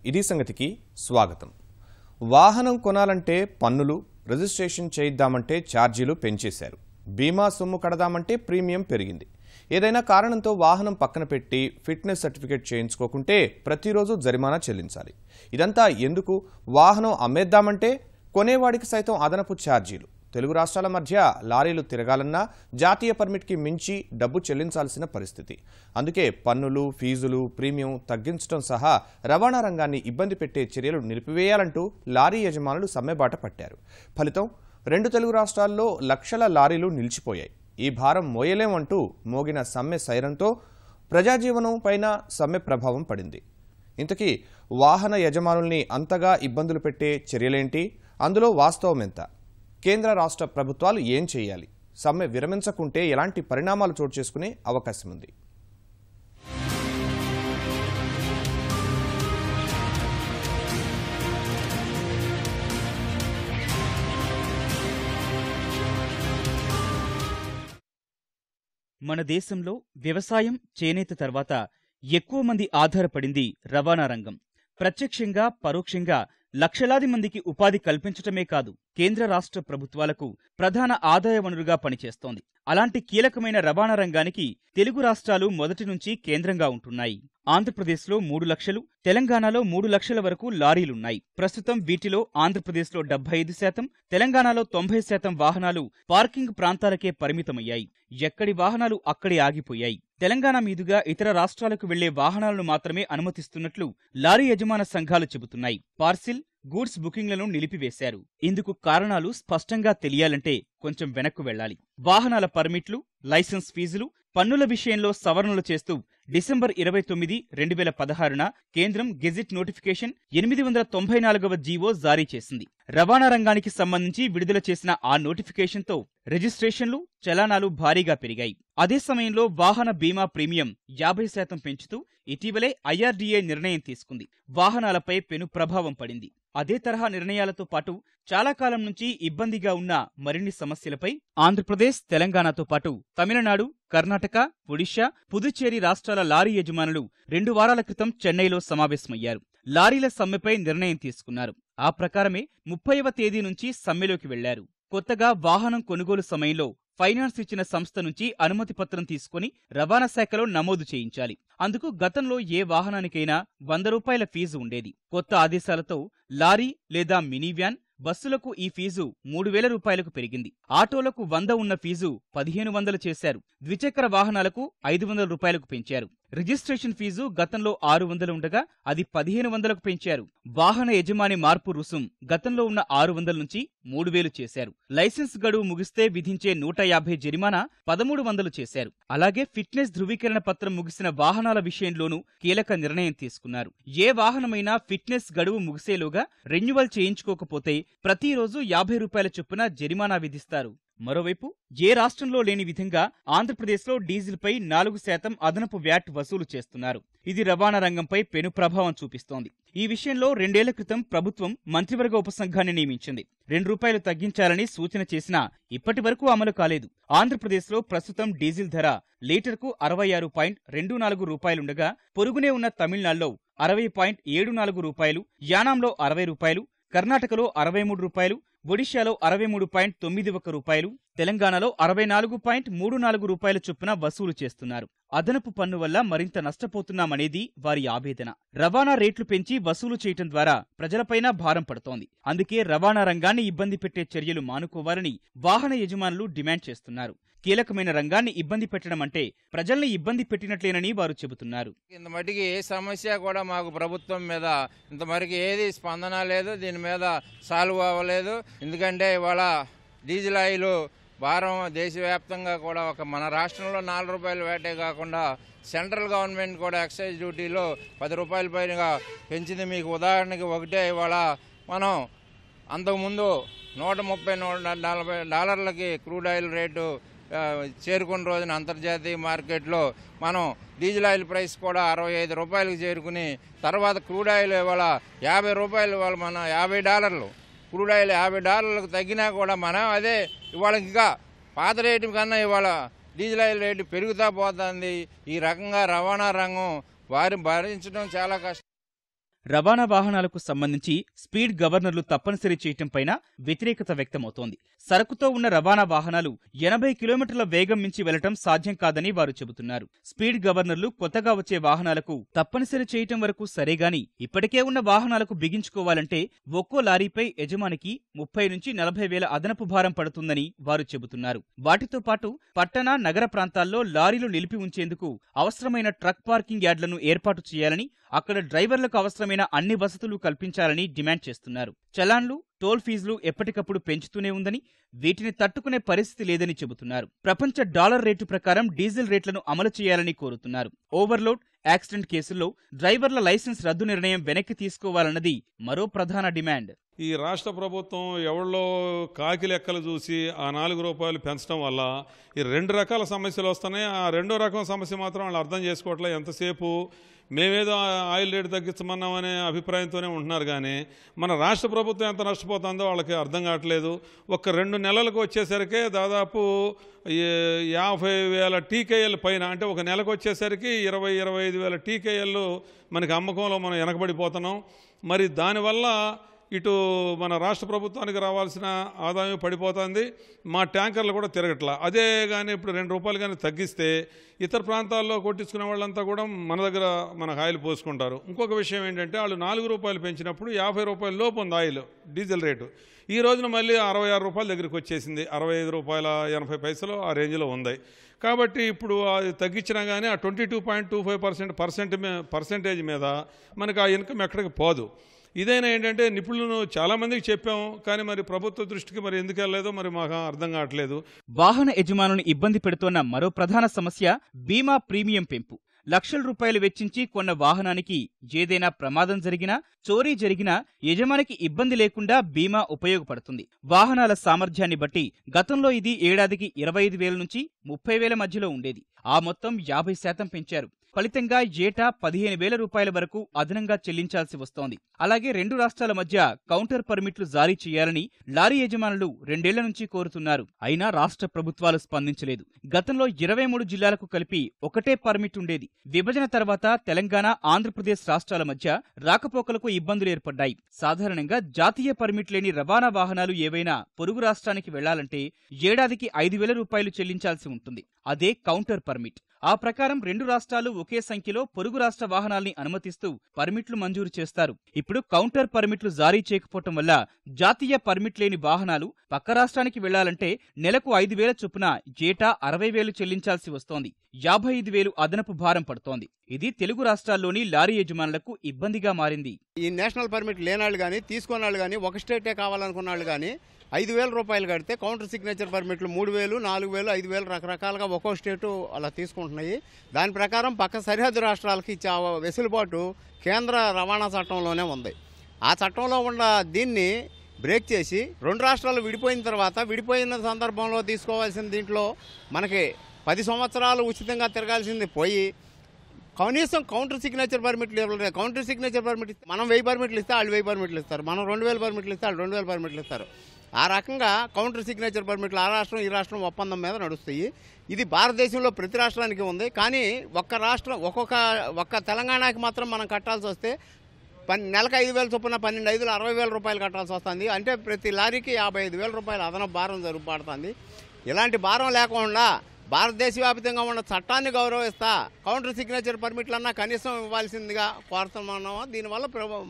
ఇది సంగతికి స్వాగతం. వాహనం కొనాలంటే పన్నులు, రిజిస్ట్రేషన్ చేయిద్దామంటే ఛార్జీలు పెంచేశారు. బీమా సొమ్ము కడదామంటే ప్రీమియం పెరిగింది. ఏదైనా కారణంతో వాహనం పక్కన పెట్టి ఫిట్నెస్ సర్టిఫికేట్ చేయించుకోకుంటే ప్రతిరోజు జరిమానా చెల్లించాలి. ఇదంతా ఎందుకు? వాహనం అమ్మేద్దామంటే కొనేవాడికి సైతం అదనపు ఛార్జీలు. తెలుగు రాష్ట్రాల మధ్య లారీలు తిరగాలన్నా జాతీయ పర్మిట్కి మించి డబ్బు చెల్లించాల్సిన పరిస్థితి. అందుకే పన్నులు, ఫీజులు, ప్రీమియం తగ్గించడం సహా రవాణా రంగాన్ని ఇబ్బంది పెట్టే చర్యలు నిలిపివేయాలంటూ లారీ యజమానులు సమ్మెబాట పట్టారు. ఫలితం 2 తెలుగు రాష్ట్రాల్లో లక్షల లారీలు నిలిచిపోయాయి. ఈ భారం మోయలేమంటూ మోగిన సమ్మె సైరంతో ప్రజాజీవనం పైన సమ్మె ప్రభావం పడింది. ఇంతకీ వాహన యజమానుల్ని అంతగా ఇబ్బందులు పెట్టే చర్యలేంటి? అందులో వాస్తవం ఎంత? కేంద్ర రాష్ట్ర ప్రభుత్వాలు ఏం చేయాలి? సమ్మె విరమించకుంటే ఎలాంటి పరిణామాలు చోటు చేసుకునే అవకాశం ఉంది? మన దేశంలో వ్యవసాయం, చేనేత తర్వాత ఎక్కువ మంది ఆధారపడింది రవాణా రంగం. ప్రత్యక్షంగా, పరోక్షంగా లక్షలాది మందికి ఉపాధి కల్పించటమే కాదు, కేంద్ర రాష్ట్ర ప్రభుత్వాలకు ప్రధాన ఆదాయ వనరుగా పనిచేస్తోంది. అలాంటి కీలకమైన రవాణా రంగానికి తెలుగు రాష్ట్రాలు మొదటి నుంచి కేంద్రంగా ఉంటున్నాయి. ఆంధ్రప్రదేశ్లో 3 లక్షలు, తెలంగాణలో 3 లక్షల వరకు లారీలున్నాయి. ప్రస్తుతం వీటిలో ఆంధ్రప్రదేశ్లో 75%, తెలంగాణలో 90% వాహనాలు పార్కింగ్ ప్రాంతాలకే పరిమితమయ్యాయి. ఎక్కడి వాహనాలు అక్కడే ఆగిపోయాయి. తెలంగాణ మీదుగా ఇతర రాష్ట్రాలకు వెళ్లే వాహనాలను మాత్రమే అనుమతిస్తున్నట్లు లారీ యజమాన సంఘాలు చెబుతున్నాయి. పార్సిల్, గూడ్స్ బుకింగ్లను నిలిపివేశారు. ఇందుకు కారణాలు స్పష్టంగా తెలియాలంటే కొంచెం వెనక్కు వెళ్లాలి. వాహనాల పర్మిట్లు, లైసెన్స్ ఫీజులు, పన్నుల విషయంలో సవరణలు చేస్తూ డిసెంబర్ 29, 2016న కేంద్రం గెజిట్ నోటిఫికేషన్ 894వ జీవో జారీ చేసింది. రవాణా రంగానికి సంబంధించి విడుదల చేసిన ఆ నోటిఫికేషన్తో రిజిస్ట్రేషన్లు, చలానాలు భారీగా పెరిగాయి. అదే సమయంలో వాహన బీమా ప్రీమియం 50% పెంచుతూ ఇటీవలే IRDA నిర్ణయం తీసుకుంది. వాహనాలపై పెను ప్రభావం పడింది. అదే తరహా నిర్ణయాలతో పాటు చాలా కాలం నుంచి ఇబ్బందిగా ఉన్న మరిన్ని సమస్యలపై ఆంధ్రప్రదేశ్, తెలంగాణతో పాటు తమిళనాడు, కర్ణాటక, ఒడిశా, పుదుచ్చేరి రాష్ట్రాల లారీ యజమానులు 2 వారాల క్రితం చెన్నైలో సమావేశమయ్యారు. లారీల సమ్మెపై నిర్ణయం తీసుకున్నారు. ఆ ప్రకారమే 30వ తేదీ నుంచి సమ్మెలోకి వెళ్లారు. కొత్తగా వాహనం కొనుగోలు సమయంలో ఫైనాన్స్ ఇచ్చిన సంస్థ నుంచి అనుమతి పత్రం తీసుకుని రవాణా శాఖలో నమోదు చేయించాలి. అందుకు గతంలో ఏ వాహనానికైనా ₹100 ఫీజు ఉండేది. కొత్త ఆదేశాలతో లారీ లేదా మినీ వ్యాన్, బస్సులకు ఈ ఫీజు ₹3000 పెరిగింది. ఆటోలకు 100 ఉన్న ఫీజు 1500 చేశారు. ద్విచక్ర వాహనాలకు ₹500 పెంచారు. రిజిస్ట్రేషన్ ఫీజు గతంలో 600 ఉండగా అది 1500కు పెంచారు. వాహన యజమాని మార్పు రుసుం గతంలో ఉన్న 600 నుంచి 3000 చేశారు. లైసెన్స్ గడువు ముగిస్తే విధించే 150 జరిమానా 1300 చేశారు. అలాగే ఫిట్నెస్ ధృవీకరణ పత్రం ముగిసిన వాహనాల విషయంలోనూ కీలక నిర్ణయం తీసుకున్నారు. ఏ వాహనమైనా ఫిట్నెస్ గడువు ముగిసేలోగా రెన్యువల్ చేయించుకోకపోతే ప్రతిరోజు ₹50 చొప్పున జరిమానా విధిస్తారు. మరోవైపు ఏ రాష్ట్రంలో లేని విధంగా ఆంధ్రప్రదేశ్లో డీజిల్పై 4% అదనపు వ్యాట్ వసూలు చేస్తున్నారు. ఇది రవాణా రంగంపై పెను ప్రభావం చూపిస్తోంది. ఈ విషయంలో 2 ఏళ్ల క్రితం ప్రభుత్వం మంత్రివర్గ ఉపసంఘాన్ని నియమించింది. ₹2 తగ్గించాలని సూచన చేసినా ఇప్పటి వరకు అమలు కాలేదు. ఆంధ్రప్రదేశ్లో ప్రస్తుతం డీజిల్ ధర లీటర్కు ₹66.24 పొరుగునే ఉన్న తమిళనాడులో ₹60.74, యానాంలో ₹60, కర్ణాటకలో ₹63, ఒడిశాలో ₹63.91, తెలంగాణలో ₹64.34 చొప్పున వసూలు చేస్తున్నారు. అదనపు పన్ను వల్ల మరింత నష్టపోతున్నామనేది వారి ఆవేదన. రవాణా రేట్లు పెంచి వసూలు చేయటం ద్వారా ప్రజలపైన భారం పడుతోంది. అందుకే రవాణా రంగాన్ని ఇబ్బంది పెట్టే చర్యలు మానుకోవాలని వాహన యజమానులు డిమాండ్ చేస్తున్నారు. కీలకమైన రంగాన్ని ఇబ్బంది పెట్టడం అంటే ప్రజల్ని ఇబ్బంది పెట్టినట్లేనని వారు చెబుతున్నారు. ఇంతమటికి ఏ సమస్య కూడా మాకు ప్రభుత్వం మీద ఇంతమరికి ఏది స్పందన లేదు, దీని మీద సాల్వ్ అవ్వలేదు. ఎందుకంటే ఇవాళ డీజిల్ ఆయిల్ భారం దేశవ్యాప్తంగా కూడా మన రాష్ట్రంలో ₹4 వేటే కాకుండా సెంట్రల్ గవర్నమెంట్ కూడా ఎక్సైజ్ డ్యూటీలో ₹10 పైగా పెంచింది. మీకు ఉదాహరణకి ఒకటే, ఇవాళ మనం అంతకుముందు $130-140 క్రూడ్ ఆయిల్ రేటు చేరుకున్న రోజున అంతర్జాతీయ మార్కెట్లో మనం డీజిల్ ఆయిల్ ప్రైస్ కూడా ₹65 చేరుకుని, తర్వాత క్రూడ్ ఆయిల్ ఇవాళ ₹50, ఇవాళ మన $50 క్రూడ్ ఆయిల్ $50 తగ్గినా కూడా మనం అదే ఇవాళ ఇంకా పాత రేటు కన్నా ఇవాళ డీజిల్ ఆయిల్ రేటు పెరుగుతా పోతుంది. ఈ రకంగా రవాణా రంగం వారిని భరించడం చాలా కష్టం. రవాణా వాహనాలకు సంబంధించి స్పీడ్ గవర్నర్లు తప్పనిసరి చేయటంపైన వ్యతిరేకత వ్యక్తమవుతోంది. సరుకుతో ఉన్న రవాణా వాహనాలు 80 కిలోమీటర్ల వేగం మించి వెళ్లటం సాధ్యం కాదని వారు చెబుతున్నారు. స్పీడ్ గవర్నర్లు కొత్తగా వచ్చే వాహనాలకు తప్పనిసరి చేయటం వరకు సరేగాని ఇప్పటికే ఉన్న వాహనాలకు బిగించుకోవాలంటే ఒక్కో లారీపై యజమానికి 30 నుంచి 40 వేల అదనపు భారం పడుతుందని వారు చెబుతున్నారు. వాటితో పాటు పట్టణ, నగర ప్రాంతాల్లో లారీలు నిలిపి ఉంచేందుకు అవసరమైన ట్రక్ పార్కింగ్ యార్డులను ఏర్పాటు చేయాలని, అక్కడ డ్రైవర్లకు అవసరమైన అన్ని వసతులు కల్పించాలని డిమాండ్ చేస్తున్నారు. చలాన్లు, టోల్ ఫీజులు ఎప్పటికప్పుడు పెంచుతూనే ఉందని, వీటిని తట్టుకునే పరిస్థితి లేదని చెబుతున్నారు. ప్రపంచ డాలర్ రేటు ప్రకారం డీజిల్ రేట్లను అమలు చేయాలని కోరుతున్నారు. ఓవర్లోడ్, యాక్సిడెంట్ కేసుల్లో డ్రైవర్ల లైసెన్స్ రద్దు నిర్ణయం వెనక్కి తీసుకోవాలన్నది మరో ప్రధాన డిమాండ్. ఈ రాష్ట్ర ప్రభుత్వం ఎవరిలో కాకి లెక్కలు చూసి ఆ 4 రూపాయలు పెంచడం వల్ల ఈ 2 రకాల సమస్యలు వస్తున్నాయి. ఆ 2వ రకం సమస్య మాత్రం వాళ్ళు అర్థం చేసుకోవట్లేదు. ఎంతసేపు మేమేదో ఆయిల్ రేటు తగ్గించమన్నామనే అభిప్రాయంతోనే ఉంటున్నారు. కానీ మన రాష్ట్ర ప్రభుత్వం ఎంత నష్టపోతుందో వాళ్ళకి అర్థం కావట్లేదు. ఒక 2 నెలలకు వచ్చేసరికి దాదాపు 50,000 టీకేఎల్ పైన, అంటే ఒక నెలకు వచ్చేసరికి 20-25 వేల టీకేఎల్ మనకి అమ్మకంలో మనం వెనకబడిపోతున్నాం. మరి దానివల్ల ఇటు మన రాష్ట్ర ప్రభుత్వానికి రావాల్సిన ఆదాయం పడిపోతుంది, మా ట్యాంకర్లు కూడా తిరగట్లా. అదే కానీ ఇప్పుడు 2 రూపాయలు కానీ తగ్గిస్తే ఇతర ప్రాంతాల్లో కొట్టించుకునే వాళ్ళంతా కూడా మన దగ్గర మనకు ఆయిల్ పోసుకుంటారు. ఇంకొక విషయం ఏంటంటే వాళ్ళు 4 రూపాయలు పెంచినప్పుడు 50 రూపాయల లోపు ఉంది ఆయిల్ డీజిల్ రేటు. ఈ రోజున మళ్ళీ 66 రూపాయల దగ్గరికి వచ్చేసింది. 65 రూపాయల 80 పైసలు ఆ రేంజ్లో ఉంది. కాబట్టి ఇప్పుడు అది తగ్గించినా కానీ ఆ 22.25% పర్సెంటేజ్ మీద మనకు ఆ ఇన్కమ్ ఎక్కడికి పోదు. ఇదైనా ఏంటంటే నిపుణులను చాలా మందికి చెప్పాము, కానీ మరి ప్రభుత్వ దృష్టికి మరి ఎందుకు వెళ్ళలేదో మరి మాకు అర్థం కావట్లేదు. వాహన యజమానులను ఇబ్బంది పెడుతోన్న మరో ప్రధాన సమస్య బీమా ప్రీమియం పెంపు. లక్షల రూపాయలు వెచ్చించి కొన్న వాహనానికి ఏదైనా ప్రమాదం జరిగినా, చోరీ జరిగినా యజమానికి ఇబ్బంది లేకుండా బీమా ఉపయోగపడుతుంది. వాహనాల సామర్థ్యాన్ని బట్టి గతంలో ఇది ఏడాదికి 25,000 నుంచి 30,000 మధ్యలో ఉండేది. ఆ మొత్తం 50% పెంచారు. ఫలితంగా ఏటా 15,000 రూపాయల వరకు అదనంగా చెల్లించాల్సి వస్తోంది. అలాగే 2 రాష్ట్రాల మధ్య కౌంటర్ పర్మిట్లు జారీ చేయాలని లారీ యజమానులు 2 ఏళ్ల నుంచి కోరుతున్నారు. అయినా రాష్ట్ర ప్రభుత్వాలు స్పందించలేదు. గతంలో 23 జిల్లాలకు కలిపి ఒకటే పర్మిట్ ఉండేది. విభజన తర్వాత తెలంగాణ, ఆంధ్రప్రదేశ్ రాష్ట్రాల మధ్య రాకపోకలకు ఇబ్బందులు ఏర్పడ్డాయి. సాధారణంగా జాతీయ పర్మిట్ లేని రవాణా వాహనాలు ఏవైనా పొరుగు రాష్ట్రానికి వెళ్లాలంటే ఏడాదికి 5,000 రూపాయలు చెల్లించాల్సి ఉంటుంది. అదే కౌంటర్ పర్మిట్. ఆ ప్రకారం 2 రాష్ట్రాలు ఒకే సంఖ్యలో పొరుగు రాష్ట్ర వాహనాల్ని అనుమతిస్తూ పర్మిట్లు మంజూరు చేస్తారు. ఇప్పుడు కౌంటర్ పర్మిట్లు జారీ చేయకపోవటం వల్ల జాతీయ పర్మిట్ లేని వాహనాలు పక్క రాష్ట్రానికి వెళ్లాలంటే నెలకు 5,000 చొప్పున ఏటా 60,000 చెల్లించాల్సి వస్తోంది. 55,000 అదనపు భారం పడుతోంది. ఇది తెలుగు రాష్ట్రాల్లోని లారీ యజమానులకు ఇబ్బందిగా మారింది. ఈ నేషనల్ పర్మిట్ లేనాళ్ళు కానీ, తీసుకున్నాళ్ళు కానీ, ఒక స్టేటే కావాలనుకున్నాళ్ళు కానీ 5,000 రూపాయలు కడితే కౌంటర్ సిగ్నేచర్ పర్మిట్లు 3,000, 4,000, 5,000 రకరకాలుగా ఒక్కో స్టేటు అలా తీసుకుంటున్నాయి. దాని ప్రకారం పక్క సరిహద్దు రాష్ట్రాలకి ఇచ్చే వెసులుబాటు కేంద్ర రవాణా చట్టంలోనే ఉంది. ఆ చట్టంలో ఉన్న దీన్ని బ్రేక్ చేసి 2 రాష్ట్రాలు విడిపోయిన సందర్భంలో తీసుకోవాల్సిన దీంట్లో మనకి 10 సంవత్సరాలు ఉచితంగా తిరగాల్సింది పోయి కనీసం కౌంటర్ సిగ్నేచర్ పర్మిట్లు ఇవ్వలేదు. కౌంటర్ సిగ్నేచర్ పర్మిట్ మనం 1000 పర్మిట్లు ఇస్తే వాళ్ళు 1000 పర్మిట్లు ఇస్తారు, మనం 2,000 పర్మిట్లు ఇస్తే వాళ్ళు 2,000 పర్మిట్లు ఇస్తారు. ఆ రకంగా కౌంటర్ సిగ్నేచర్ పర్మిట్లు ఆ రాష్ట్రం ఈ రాష్ట్రం ఒప్పందం మీద నడుస్తాయి. ఇది భారతదేశంలో ప్రతి రాష్ట్రానికి ఉంది. కానీ ఒక్క రాష్ట్రం ఒక్క తెలంగాణకి మాత్రం మనం కట్టాల్సి వస్తే నెలకు 5,000 చొప్పున 12,500 60,000 రూపాయలు కట్టాల్సి వస్తుంది. అంటే ప్రతి లారీకి 55,000 రూపాయలు అదనపు భారం జరుగుపడుతుంది. ఇలాంటి భారం లేకుండా భారతదేశ వ్యాప్తంగా ఉన్న చట్టాన్ని గౌరవిస్తా కౌంటర్ సిగ్నేచర్ పర్మిట్లన్నా కనీసం ఇవ్వాల్సిందిగా కోరుతున్నాము. దీనివల్ల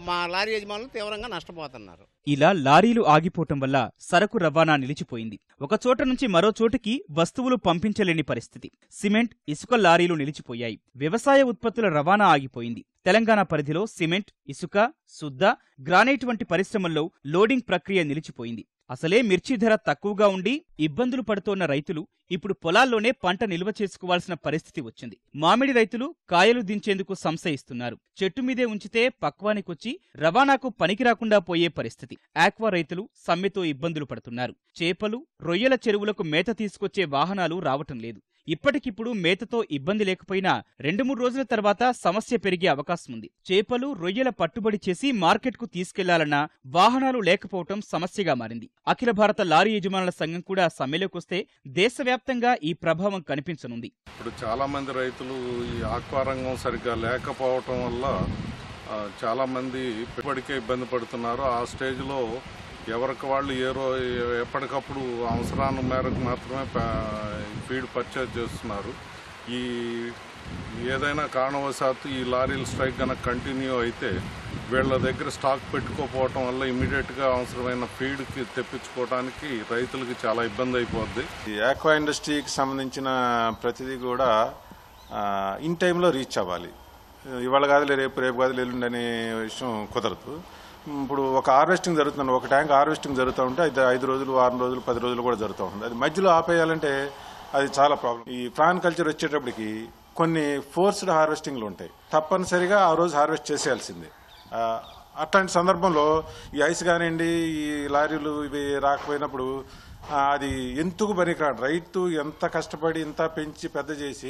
మా లారీ యజమానులు తీవ్రంగా నష్టపోతున్నారు. ఇలా లారీలు ఆగిపోవటం వల్ల సరకు రవాణా నిలిచిపోయింది. ఒక చోట నుంచి మరో చోటుకి వస్తువులు పంపించలేని పరిస్థితి. సిమెంట్, ఇసుక లారీలు నిలిచిపోయాయి. వ్యవసాయ ఉత్పత్తుల రవాణా ఆగిపోయింది. తెలంగాణ పరిధిలో సిమెంట్, ఇసుక, సుద్ద, గ్రానైట్ వంటి పరిశ్రమల్లో లోడింగ్ ప్రక్రియ నిలిచిపోయింది. అసలే మిర్చి ధర తక్కువగా ఉండి ఇబ్బందులు పడుతోన్న రైతులు ఇప్పుడు పొలాల్లోనే పంట నిల్వ చేసుకోవాల్సిన పరిస్థితి వచ్చింది. మామిడి రైతులు కాయలు దించేందుకు సంశయిస్తున్నారు. చెట్టు మీదే ఉంచితే పక్వానికొచ్చి రవాణాకు పనికి రాకుండా పోయే పరిస్థితి. ఆక్వా రైతులు సమ్మెతో ఇబ్బందులు పడుతున్నారు. చేపలు, రొయ్యల చెరువులకు మేత తీసుకొచ్చే వాహనాలు రావటం లేదు. ఇప్పటికిప్పుడు మేతతో ఇబ్బంది లేకపోయినా 2-3 రోజుల తర్వాత సమస్య పెరిగే అవకాశం ఉంది. చేపలు, రొయ్యల పట్టుబడి చేసి మార్కెట్కు తీసుకెళ్లాలన్నా వాహనాలు లేకపోవటం సమస్యగా మారింది. అఖిల భారత లారీ యజమానుల సంఘం కూడా సమ్మెలోకొస్తే దేశవ్యాప్తంగా ఈ ప్రభావం కనిపించనుంది. ఇప్పుడు చాలా మంది రైతులు ఈ ఆక్వా రంగం సరిగ్గా లేకపోవటం వల్ల చాలామంది పెట్టుబడికే ఇబ్బంది పడుతున్నారు. ఆ స్టేజ్లో ఎవరికి వాళ్ళు ఎప్పటికప్పుడు అవసరాల మేరకు మాత్రమే ఫీడ్ పర్చేజ్ చేస్తున్నారు. ఏదైనా కారణవశాత్తు ఈ లారీల స్ట్రైక్ కనుక కంటిన్యూ అయితే వీళ్ళ దగ్గర స్టాక్ పెట్టుకోకపోవటం వల్ల ఇమీడియట్గా అవసరమైన ఫీడ్కి తెప్పించుకోవడానికి రైతులకి చాలా ఇబ్బంది అయిపోద్ది. ఈ ఆక్వా ఇండస్ట్రీకి సంబంధించిన ప్రతిదీ కూడా ఇన్ టైంలో రీచ్ అవ్వాలి. ఇవాళ కాదులే రేపు కాదులే ఎల్లుండి అనే విషయం కుదరదు. ఇప్పుడు ఒక హార్వెస్టింగ్ జరుగుతుంది, ఒక ట్యాంక్ హార్వెస్టింగ్ జరుగుతూ ఉంటే 5 రోజులు 6 రోజులు 10 రోజులు కూడా జరుగుతూ ఉంటుంది. అది మధ్యలో ఆపేయాలంటే అది చాలా ప్రాబ్లం. ఈ ప్రాన్ కల్చర్ వచ్చేటప్పటికి కొన్ని ఫోర్స్డ్ హార్వెస్టింగ్లు ఉంటాయి, తప్పనిసరిగా ఆ రోజు హార్వెస్ట్ చేసేయాల్సిందే. అట్లాంటి సందర్భంలో ఈ ఐస్ కానివ్వండి, ఈ లారీలు ఇవి రాకపోయినప్పుడు అది ఎందుకు పనికిరాడు. రైతు ఎంత కష్టపడి ఇంత పెంచి పెద్ద చేసి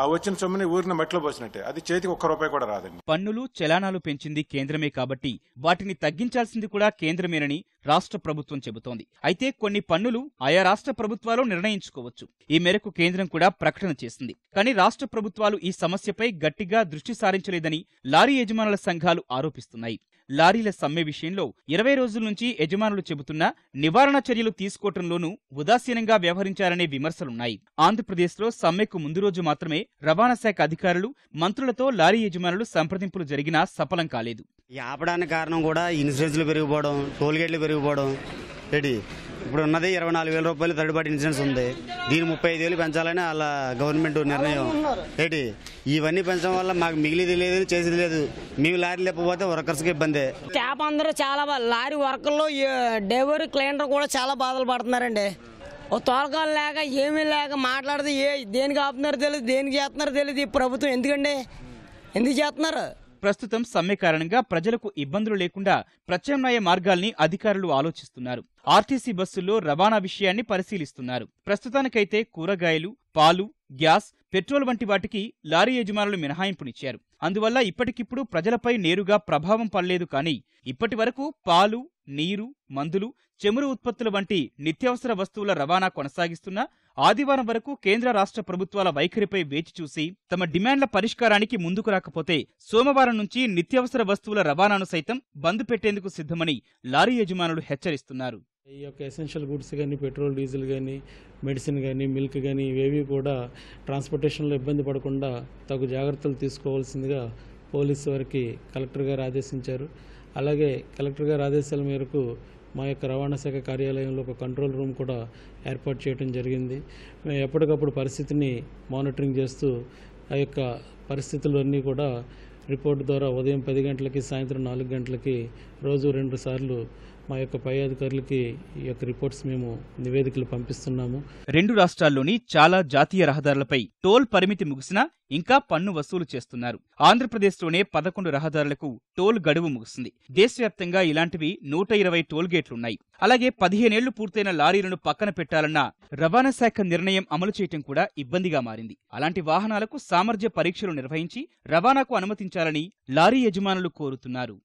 ఆ వచ్చిన సొమ్ముని ఊరిన మట్టిలో పోసినట్టే, అది చేతికి ₹1 కూడా రాదండి. పన్నులు చలానాలు పెంచింది కేంద్రమే కాబట్టి వాటిని తగ్గించాల్సింది కూడా కేంద్రమేనని రాష్ట్ర ప్రభుత్వం చెబుతోంది. అయితే కొన్ని పన్నులు ఆయా రాష్ట్ర ప్రభుత్వాలు నిర్ణయించుకోవచ్చు. ఈ మేరకు కేంద్రం కూడా ప్రకటన చేసింది. కానీ రాష్ట్ర ప్రభుత్వాలు ఈ సమస్యపై గట్టిగా దృష్టి సారించలేదని లారీ యజమానుల సంఘాలు ఆరోపిస్తున్నాయి. లారీల సమ్మె విషయంలో 20 రోజుల నుంచి యజమానులు చెబుతున్నా నివారణ చర్యలు తీసుకోవటంలోనూ ఉదాసీనంగా వ్యవహరించారనే విమర్శలున్నాయి. ఆంధ్రప్రదేశ్లో సమ్మెకు ముందు రోజు మాత్రమే రవాణా శాఖ అధికారులు, మంత్రులతో లారీ యజమానులు సంప్రదింపులు జరిగినా సఫలం కాలేదు. ఆపడానికి కారణం కూడా ఇన్సూరెన్స్లు పెరిగిపోవడం, టోల్గేట్లు పెరిగిపోవడం. ఇప్పుడు ఉన్నది ₹24,000 థర్డ్ పార్టీ ఇన్సూరెన్స్ ఉంది. దీన్ని 35,000 పెంచాలని అలా గవర్నమెంట్ నిర్ణయం. ఇవన్నీ పెంచడం వల్ల మాకు మిగిలిది లేదు, చేసేది లేదు. మేము లారీ లేకపోతే వర్కర్స్కి ఇబ్బంది. స్టాఫ్ అందరూ చాలా లారీ వర్కర్లు, డ్రైవర్, క్లీనర్ కూడా చాలా బాధలు పడుతున్నారండి. ఓ తోలకాలు లేక ఏమీ లేక మాట్లాడితే దేనికి ఆపుతున్నారో తెలియదు, దేనికి చేస్తున్నారో తెలియదు. ఈ ప్రభుత్వం ఎందుకు చేస్తున్నారు? ప్రస్తుతం సమ్మె కారణంగా ప్రజలకు ఇబ్బందులు లేకుండా ప్రత్యామ్నాయ మార్గాల్ని అధికారులు ఆలోచిస్తున్నారు. ఆర్టీసీ బస్సుల్లో రవాణా విషయాన్ని పరిశీలిస్తున్నారు. ప్రస్తుతానికైతే కూరగాయలు, పాలు, గ్యాస్, పెట్రోల్ వంటి వాటికి లారీ యజమానులు మినహాయింపునిచ్చారు. అందువల్ల ఇప్పటికిప్పుడు ప్రజలపై నేరుగా ప్రభావం పడలేదు. కానీ ఇప్పటి వరకు పాలు, నీరు, మందులు, చమురు ఉత్పత్తుల వంటి నిత్యావసర వస్తువుల రవాణా కొనసాగిస్తున్నా ఆదివారం వరకు కేంద్ర రాష్ట్ర ప్రభుత్వాల వైఖరిపై వేచి చూసి తమ డిమాండ్ల పరిష్కారానికి ముందుకు రాకపోతే సోమవారం నుంచి నిత్యావసర వస్తువుల రవాణాను సైతం బంద్ పెట్టేందుకు సిద్ధమని లారీ యజమానులు హెచ్చరిస్తున్నారు. ఈ యొక్క ఎసెన్షియల్ గుడ్స్ కానీ, పెట్రోల్, డీజిల్ కానీ, మెడిసిన్ కానీ, మిల్క్ కానీ ఇవేవి కూడా ట్రాన్స్పోర్టేషన్లో ఇబ్బంది పడకుండా తగు జాగ్రత్తలు తీసుకోవాల్సిందిగా పోలీసు వారికి కలెక్టర్ గారు ఆదేశించారు. అలాగే కలెక్టర్ గారి ఆదేశాల మేరకు మా యొక్క రవాణా శాఖ కార్యాలయంలో ఒక కంట్రోల్ రూమ్ కూడా ఏర్పాటు చేయడం జరిగింది. మేము ఎప్పటికప్పుడు పరిస్థితిని మానిటరింగ్ చేస్తూ ఆ యొక్క పరిస్థితులన్నీ కూడా రిపోర్ట్ ద్వారా ఉదయం 10 గంటలకి, సాయంత్రం 4 గంటలకి రోజు 2 సార్లు మా యొక్క పై అధికారులకి ఈ యొక్క రిపోర్ట్స్ మేము నివేదికలు పంపిస్తున్నాము. 2 రాష్ట్రాల్లోని చాలా జాతీయ రహదారులపై టోల్ పరిమితి ముగిసినా ఇంకా పన్ను వసూలు చేస్తున్నారు. ఆంధ్రప్రదేశ్లోనే 11 రహదారులకు టోల్ గడువు ముగిసింది. దేశవ్యాప్తంగా ఇలాంటివి 120 టోల్ గేట్లున్నాయి. అలాగే 15 ఏళ్లు పూర్తయిన లారీలను పక్కన పెట్టాలన్న రవాణా శాఖ నిర్ణయం అమలు చేయటం కూడా ఇబ్బందిగా మారింది. అలాంటి వాహనాలకు సామర్థ్య పరీక్షలు నిర్వహించి రవాణాకు అనుమతించాలని లారీ యజమానులు కోరుతున్నారు.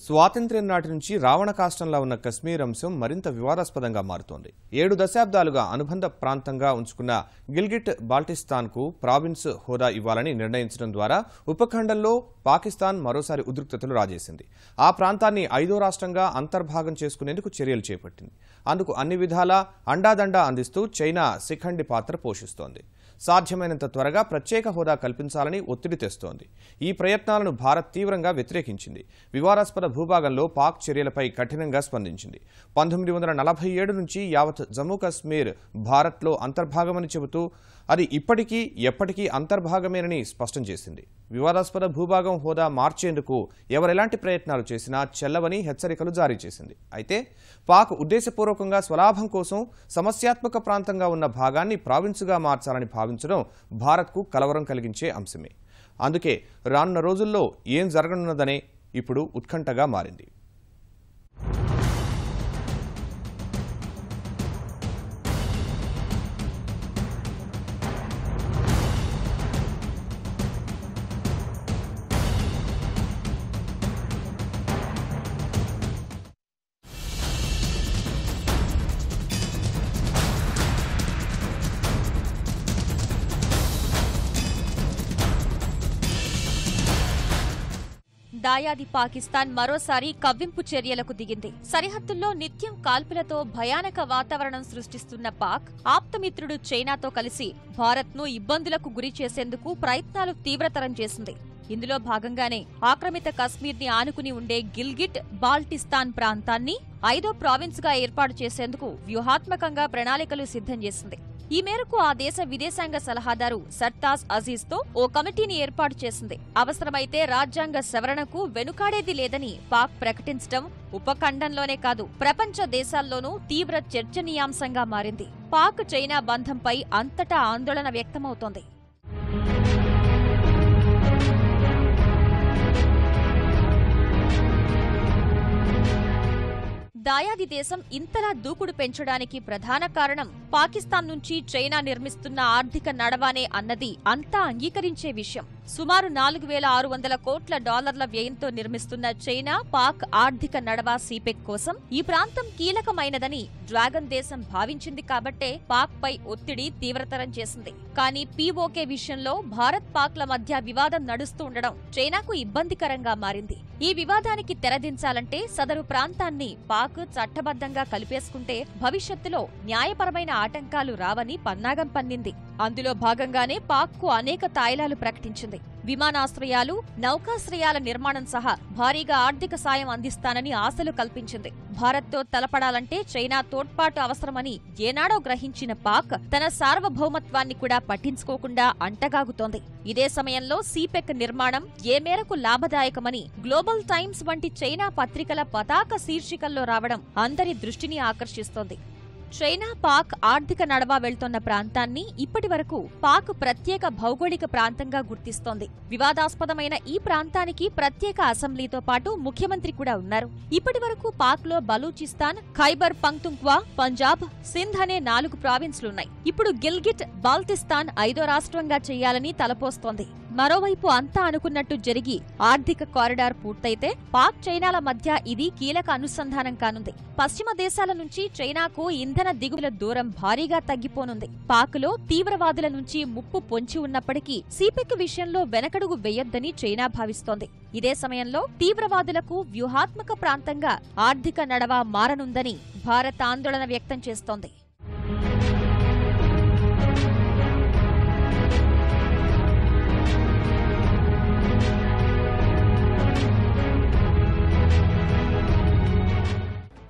స్వాతంత్ర్యం నాటి నుంచి రావణ కాష్టంలా ఉన్న కశ్మీర్ అంశం మరింత వివాదాస్పదంగా మారుతోంది. 7 దశాబ్దాలుగా అనుబంధ ప్రాంతంగా ఉంచుకున్న గిల్గిట్ బాల్టిస్తాన్కు ప్రావిన్స్ హోదా ఇవ్వాలని నిర్ణయించడం ద్వారా ఉపఖండంలో పాకిస్తాన్ మరోసారి ఉద్రిక్తతలు రాజేసింది. ఆ ప్రాంతాన్ని 5వ రాష్ట్రంగా అంతర్భాగం చేసుకునేందుకు చర్యలు చేపట్టింది. అందుకు అన్ని విధాలా అండాదండా అందిస్తూ చైనా శిఖండి పాత్ర పోషిస్తోంది. సాధ్యమైనంత త్వరగా ప్రత్యేక హోదా కల్పించాలని ఒత్తిడి తెస్తోంది. ఈ ప్రయత్నాలను భారత్ తీవ్రంగా వ్యతిరేకించింది. వివాదాస్పద భూభాగంలో పాక్ చర్యలపై కఠినంగా స్పందించింది. 1947 నుంచి యావత్ జమ్మూ కశ్మీర్ భారత్లో అంతర్భాగమని చెబుతూ అది ఇప్పటికీ ఎప్పటికీ అంతర్భాగమేనని స్పష్టం చేసింది. వివాదాస్పద భూభాగం హోదా మార్చేందుకు ఎవరెలాంటి ప్రయత్నాలు చేసినా చెల్లవని హెచ్చరికలు జారీ చేసింది. అయితే పాక్ ఉద్దేశపూర్వకంగా స్వలాభం కోసం సమస్యాత్మక ప్రాంతంగా ఉన్న భాగాన్ని ప్రావిన్సుగా మార్చాలని భావించడం భారత్కు కలవరం కలిగించే అంశమే. అందుకే రానున్న రోజుల్లో ఏం జరగనున్నదనే ఇప్పుడు ఉత్కంఠగా మారింది. దాయాది పాకిస్తాన్ మరోసారి కవ్వింపు చర్యలకు దిగింది. సరిహద్దుల్లో నిత్యం కాల్పులతో భయానక వాతావరణం సృష్టిస్తున్న పాక్ ఆప్తమిత్రుడు చైనాతో కలిసి భారత్ను ఇబ్బందులకు గురి చేసేందుకు ప్రయత్నాలు తీవ్రతరం చేసింది. ఇందులో భాగంగానే ఆక్రమిత కశ్మీర్ని ఆనుకుని ఉండే గిల్గిట్ బాల్టిస్తాన్ ప్రాంతాన్ని 5వ ప్రావిన్స్గా ఏర్పాటు చేసేందుకు వ్యూహాత్మకంగా ప్రణాళికలు సిద్ధం చేసింది. ఈ మేరకు ఆ దేశ విదేశాంగ సలహాదారు సర్తాజ్ అజీజ్తో ఓ కమిటీని ఏర్పాటు చేసింది. అవసరమైతే రాజ్యాంగ సవరణకు వెనుకాడేది లేదని పాక్ ప్రకటించడం ఉపఖండంలోనే కాదు ప్రపంచ దేశాల్లోనూ తీవ్ర చర్చనీయాంశంగా మారింది. పాక్ చైనా బంధంపై అంతటా ఆందోళన వ్యక్తమవుతోంది. దాయాది దేశం ఇంతలా దూకుడు పెంచడానికి ప్రధాన కారణం పాకిస్తాన్ నుంచి చైనా నిర్మిస్తున్న ఆర్థిక నడవానే అన్నది అంతా అంగీకరించే విషయం. సుమారు 4,600 కోట్ల డాలర్ల వ్యయంతో నిర్మిస్తున్న చైనా పాక్ ఆర్థిక నడవా సిపెక్ కోసం ఈ ప్రాంతం కీలకమైనదని డ్రాగన్ దేశం భావించింది కాబట్టే పాక్ పై ఒత్తిడి తీవ్రతరం చేసింది. కానీ పీఓకే విషయంలో భారత్ పాక్ల మధ్య వివాదం నడుస్తూ ఉండడం చైనాకు ఇబ్బందికరంగా మారింది. ఈ వివాదానికి తెరదించాలంటే సదరు ప్రాంతాన్ని పాక్ చట్టబద్ధంగా కలిపేసుకుంటే భవిష్యత్తులో న్యాయపరమైన ఆటంకాలు రావని పన్నాగం పన్నింది. అందులో భాగంగానే పాక్కు అనేక తాయిలాలు ప్రకటించింది. విమానాశ్రయాలు, నౌకాశ్రయాల నిర్మాణం సహా భారీగా ఆర్థిక సాయం అందిస్తానని ఆశలు కల్పించింది. భారత్తో తలపడాలంటే చైనా తోడ్పాటు అవసరమని ఏనాడో గ్రహించిన పాక్ తన సార్వభౌమత్వాన్ని కూడా పట్టించుకోకుండా అంటగాగుతోంది. ఇదే సమయంలో సిపెక్ నిర్మాణం ఏ మేరకు లాభదాయకమని గ్లోబల్ టైమ్స్ వంటి చైనా పత్రికల పతాక శీర్షికల్లో రావడం అందరి దృష్టిని ఆకర్షిస్తోంది. చైనా పాక్ ఆర్థిక నడవా వెళ్తోన్న ప్రాంతాన్ని ఇప్పటి వరకు పాక్ ప్రత్యేక భౌగోళిక ప్రాంతంగా గుర్తిస్తోంది. వివాదాస్పదమైన ఈ ప్రాంతానికి ప్రత్యేక అసెంబ్లీతో పాటు ముఖ్యమంత్రి కూడా ఉన్నారు. ఇప్పటి వరకు పాక్లో బలూచిస్తాన్, ఖైబర్ పఖ్తూన్ఖ్వా, పంజాబ్, సింధ్ అనే 4 ప్రావిన్స్లున్నాయి. ఇప్పుడు గిల్గిట్ బాల్టిస్తాన్ 5వ రాష్ట్రంగా చేయాలని తలపోస్తోంది. మరోవైపు అంతా అనుకున్నట్టు జరిగి ఆర్థిక కారిడార్ పూర్తయితే పాక్ చైనాల మధ్య ఇది కీలక అనుసంధానం కానుంది. పశ్చిమ దేశాల నుంచి చైనాకు ఇంధన దిగుమతుల దూరం భారీగా తగ్గిపోనుంది. పాక్లో తీవ్రవాదుల నుంచి ముప్పు పొంచి ఉన్నప్పటికీ సిపెక్ విషయంలో వెనకడుగు వేయొద్దని చైనా భావిస్తోంది. ఇదే సమయంలో తీవ్రవాదులకు వ్యూహాత్మక ప్రాంతంగా ఆర్థిక నడవా మారనుందని భారత్ ఆందోళన వ్యక్తం చేస్తోంది.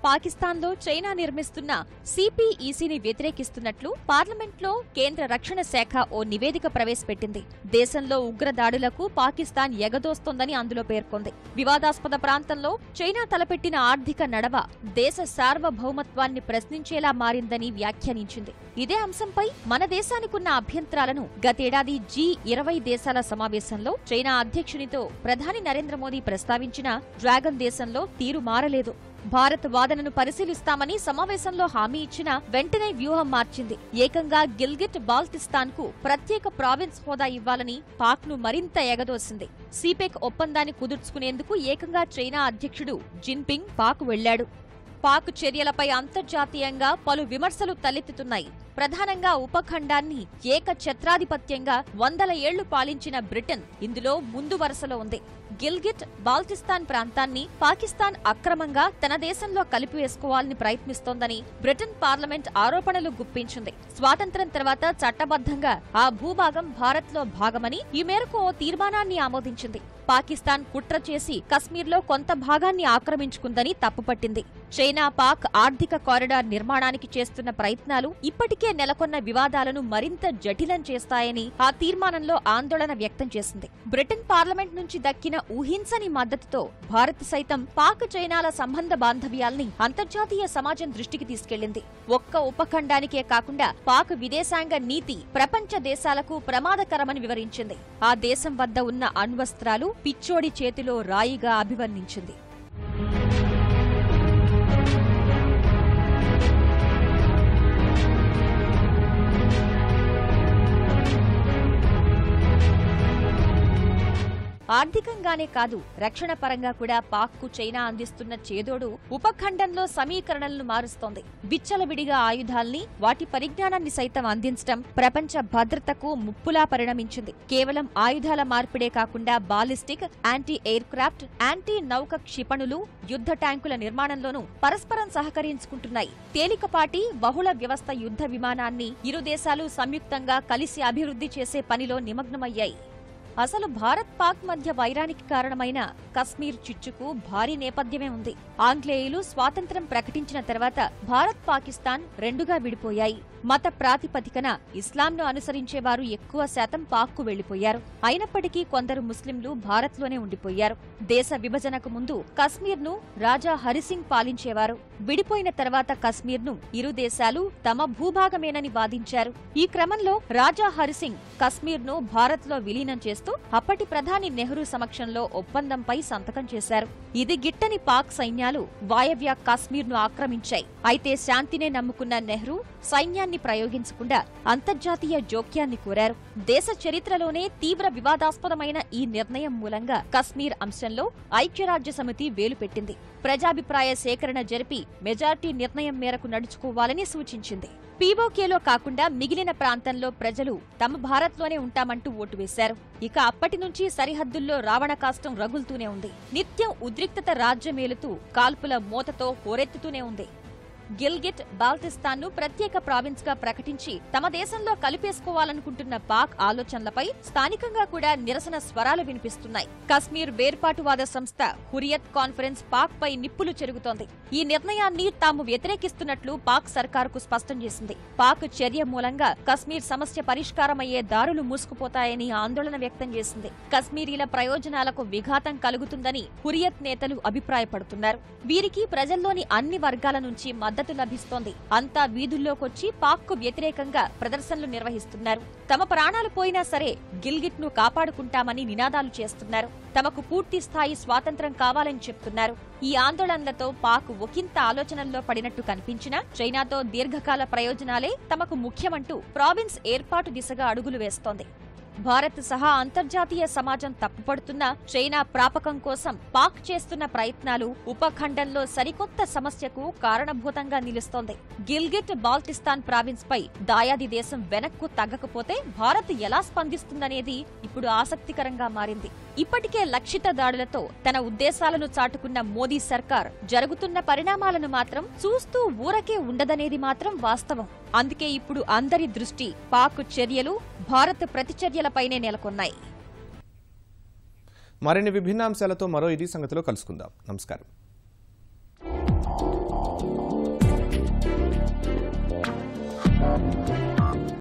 పాకిస్తాన్లో చైనా నిర్మిస్తున్న సిపిఈసిని వ్యతిరేకిస్తున్నట్లు పార్లమెంట్లో కేంద్ర రక్షణ శాఖ ఓ నివేదిక ప్రవేశపెట్టింది. దేశంలో ఉగ్రదాడులకు పాకిస్తాన్ ఎగదోస్తోందని అందులో పేర్కొంది. వివాదాస్పద ప్రాంతంలో చైనా తలపెట్టిన ఆర్థిక నడవ దేశ సార్వభౌమత్వాన్ని ప్రశ్నించేలా మారిందని వ్యాఖ్యానించింది. ఇదే అంశంపై మన దేశానికున్న అభ్యంతరాలను గతేడాది G20 దేశాల సమావేశంలో చైనా అధ్యక్షునితో ప్రధాని నరేంద్ర మోదీ ప్రస్తావించినా డ్రాగన్ దేశంలో తీరు మారలేదు. భారత్ వాదనను పరిశీలిస్తామని సమావేశంలో హామీ ఇచ్చినా వెంటనే వ్యూహం మార్చింది. ఏకంగా గిల్గిట్ బాల్టిస్తాన్ కు ప్రత్యేక ప్రావిన్స్ హోదా ఇవ్వాలని పాక్ ను మరింత ఎగదోసింది. సిపెక్ ఒప్పందాన్ని కుదుర్చుకునేందుకు ఏకంగా చైనా అధ్యక్షుడు జిన్పింగ్ పాక్ వెళ్లాడు. పాక్ చర్యలపై అంతర్జాతీయంగా పలు విమర్శలు తలెత్తుతున్నాయి. ప్రధానంగా ఉపఖండాన్ని ఏకఛత్రాధిపత్యంగా 100 ఏళ్లు పాలించిన బ్రిటన్ ఇందులో ముందు వరుసలో ఉంది. గిల్గిట్ బాల్టిస్తాన్ ప్రాంతాన్ని పాకిస్తాన్ అక్రమంగా తన దేశంలో కలిపివేసుకోవాలని ప్రయత్నిస్తోందని బ్రిటన్ పార్లమెంట్ ఆరోపణలు గుప్పించింది. స్వాతంత్ర్యం తర్వాత చట్టబద్ధంగా ఆ భూభాగం భారత్లో భాగమని ఈ మేరకు ఓ తీర్మానాన్ని ఆమోదించింది. పాకిస్తాన్ కుట్ర చేసి కశ్మీర్లో కొంత భాగాన్ని ఆక్రమించుకుందని తప్పుపట్టింది. చైనా పాక్ ఆర్థిక కారిడార్ నిర్మాణానికి చేస్తున్న ప్రయత్నాలు ఇప్పటికే నెలకొన్న వివాదాలను మరింత జటిలం చేస్తాయని ఆ తీర్మానంలో ఆందోళన వ్యక్తం చేసింది. బ్రిటన్ పార్లమెంట్ నుంచి దక్కిన ఊహించని మద్దతుతో భారత్ సైతం పాక్ చైనాల సంబంధ బాంధవ్యాల్ని అంతర్జాతీయ సమాజం దృష్టికి తీసుకెళ్లింది. ఒక్క ఉపఖండానికే కాకుండా పాక్ విదేశాంగ నీతి ప్రపంచ దేశాలకు ప్రమాదకరమని వివరించింది. ఆ దేశం వద్ద ఉన్న అణ్వస్త్రాలు పిచ్చోడి చేతిలో రాయిగా అభివర్ణించింది. ఆర్థికంగానే కాదు రక్షణ పరంగా కూడా పాక్కు చైనా అందిస్తున్న చేదోడు ఉపఖండంలో సమీకరణలను మారుస్తోంది. విచ్చలవిడిగా ఆయుధాల్ని, వాటి పరిజ్ఞానాన్ని సైతం అందించడం ప్రపంచ భద్రతకు ముప్పులా పరిణమించింది. కేవలం ఆయుధాల మార్పిడే కాకుండా ballistic, anti air craft, anti నౌక క్షిపణులు, యుద్ధ ట్యాంకుల నిర్మాణంలోనూ పరస్పరం సహకరించుకుంటున్నాయి. తేలికపాటి బహుళ వ్యవస్థ యుద్ధ విమానాన్ని ఇరు దేశాలు సంయుక్తంగా కలిసి అభివృద్ధి చేసే పనిలో నిమగ్నమయ్యాయి. అసలు భారత్ పాక్ మధ్య వైరానికి కారణమైన కశ్మీర్ చిచ్చుకు భారీ నేపథ్యమే ఉంది. ఆంగ్లేయులు స్వాతంత్ర్యం ప్రకటించిన తర్వాత భారత్ పాకిస్తాన్ రెండుగా విడిపోయాయి. మత ప్రాతిపదికన ఇస్లాంను అనుసరించేవారు ఎక్కువ శాతం పాక్కు వెళ్లిపోయారు. అయినప్పటికీ కొందరు ముస్లింలు భారత్లోనే ఉండిపోయారు. దేశ విభజనకు ముందు కశ్మీర్ను రాజా హరిసింగ్ పాలించేవారు. విడిపోయిన తర్వాత కశ్మీర్ను ఇరు దేశాలు తమ భూభాగమేనని వాదించారు. ఈ క్రమంలో రాజా హరిసింగ్ కశ్మీర్ను భారత్లో విలీనం చేస్తూ అప్పటి ప్రధాని నెహ్రూ సమక్షంలో ఒప్పందంపై సంతకం చేశారు. ఇది గిట్టని పాక్ సైన్యాలు వాయవ్య కాశ్మీర్ను ఆక్రమించాయి. అయితే శాంతినే నమ్ముకున్న నెహ్రూ సైన్యాన్ని ప్రయోగించకుండా అంతర్జాతీయ జోక్యాన్ని కోరారు. దేశ చరిత్రలోనే తీవ్ర వివాదాస్పదమైన ఈ నిర్ణయం మూలంగా కశ్మీర్ అంశంలో ఐక్యరాజ్యసమితి వేలుపెట్టింది. ప్రజాభిప్రాయ సేకరణ జరిపి మెజార్టీ నిర్ణయం మేరకు నడుచుకోవాలని సూచించింది. పీఓకేలో కాకుండా మిగిలిన ప్రాంతంలో ప్రజలు తమ భారత్లోనే ఉంటామంటూ ఓటు వేశారు. ఇక అప్పటి నుంచి సరిహద్దుల్లో రావణ కాష్టం రగులుతూనే ఉంది. నిత్యం ఉద్రిక్తత రాజ్యమేలుతూ కాల్పుల మోతతో హోరెత్తుతూనే ఉంది. గిల్గిట్ బాల్టిస్తాన్ను ప్రత్యేక ప్రావిన్స్ గా ప్రకటించి తమ దేశంలో కలిపేసుకోవాలనుకుంటున్న పాక్ ఆలోచనలపై స్థానికంగా కూడా నిరసన స్వరాలు వినిపిస్తున్నాయి. కశ్మీర్ వేర్పాటువాద సంస్థ హురియత్ కాన్ఫరెన్స్ పాక్ పై నిప్పులు చెరుగుతోంది. ఈ నిర్ణయాన్ని తాము వ్యతిరేకిస్తున్నట్లు పాక్ సర్కారుకు స్పష్టం చేసింది. పాక్ చర్య మూలంగా కశ్మీర్ సమస్య పరిష్కారమయ్యే దారులు మూసుకుపోతాయని ఆందోళన వ్యక్తం చేసింది. కశ్మీరీల ప్రయోజనాలకు విఘాతం కలుగుతుందని హురియత్ నేతలు అభిప్రాయపడుతున్నారు. వీరికి ప్రజల్లోని అన్ని వర్గాల నుంచి మద్దతు లభిస్తోంది. అంతా వీధుల్లోకొచ్చి పాక్కు వ్యతిరేకంగా ప్రదర్శనలు నిర్వహిస్తున్నారు. తమ ప్రాణాలు పోయినా సరే గిల్గిట్ ను కాపాడుకుంటామని నినాదాలు చేస్తున్నారు. తమకు పూర్తి స్థాయి స్వాతంత్ర్యం కావాలని చెప్తున్నారు. ఈ ఆందోళనలతో పాక్ ఒకంత ఆలోచనల్లో పడినట్టు కనిపించినా చైనాతో దీర్ఘకాల ప్రయోజనాలే తమకు ముఖ్యమంటూ ప్రావిన్స్ ఏర్పాటు దిశగా అడుగులు వేస్తోంది. భారత్ సహా అంతర్జాతీయ సమాజం తప్పుపడుతున్న చైనా ప్రాపకం కోసం పాక్ చేస్తున్న ప్రయత్నాలు ఉపఖండంలో సరికొత్త సమస్యకు కారణభూతంగా నిలుస్తోంది. గిల్గిట్ బాల్టిస్తాన్ ప్రావిన్స్ పై దాయాది దేశం వెనక్కు తగ్గకపోతే భారత్ ఎలా స్పందిస్తుందనేది ఇప్పుడు ఆసక్తికరంగా మారింది. ఇప్పటికే లక్షిత దాడులతో తన ఉద్దేశాలను చాటుకున్న మోదీ సర్కార్ జరుగుతున్న పరిణామాలను మాత్రం చూస్తూ ఊరకే ఉండదనేది మాత్రం వాస్తవం. అందుకే ఇప్పుడు అందరి దృష్టి పాక్ చర్యలు, భారత్ ప్రతిచర్యలపైనే నెలకొన్నాయి. మరిన్ని విభిన్న అంశాలతో మరో ఇది సంగతిలో కలుసుకుందాం. నమస్కారం.